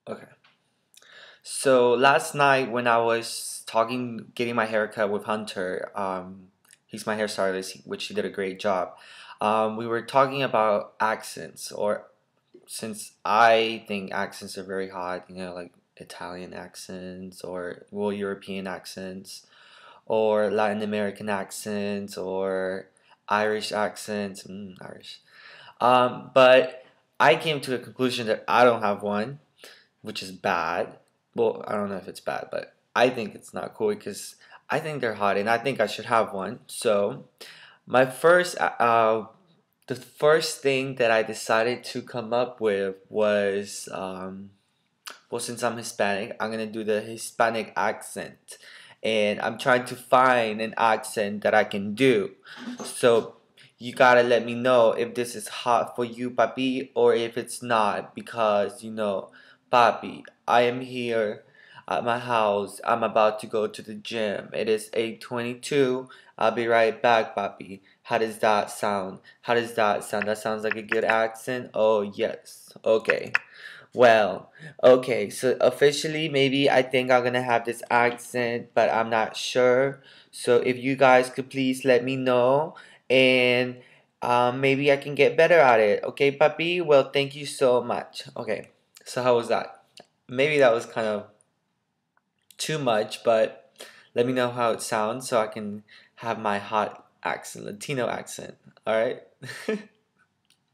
Okay. So last night when I was getting my hair cut with Hunter, he's my hairstylist, which he did a great job. We were talking about accents, or since I think accents are very hot, like Italian accents or European accents or Latin American accents or Irish accents. Irish. But I came to a conclusion that I don't have one, which is bad. Well, I don't know if it's bad, but I think it's not cool because I think they're hot and I think I should have one. So, my the first thing that I decided to come up with was, well, since I'm Hispanic, I'm gonna do the Hispanic accent. And I'm trying to find an accent that I can do. So, you gotta let me know if this is hot for you, papi, or if it's not, because papi, I am here at my house. I'm about to go to the gym. It is 8:22. I'll be right back, papi. How does that sound? How does that sound? That sounds like a good accent. Oh, yes. Okay. Well, okay, so officially, maybe I think I'm gonna have this accent, but I'm not sure. So if you guys could please let me know, and maybe I can get better at it. Okay, papi? Well, thank you so much. Okay, so how was that? Maybe that was kind of too much, but let me know how it sounds so I can have my hot accent, Latino accent. All right?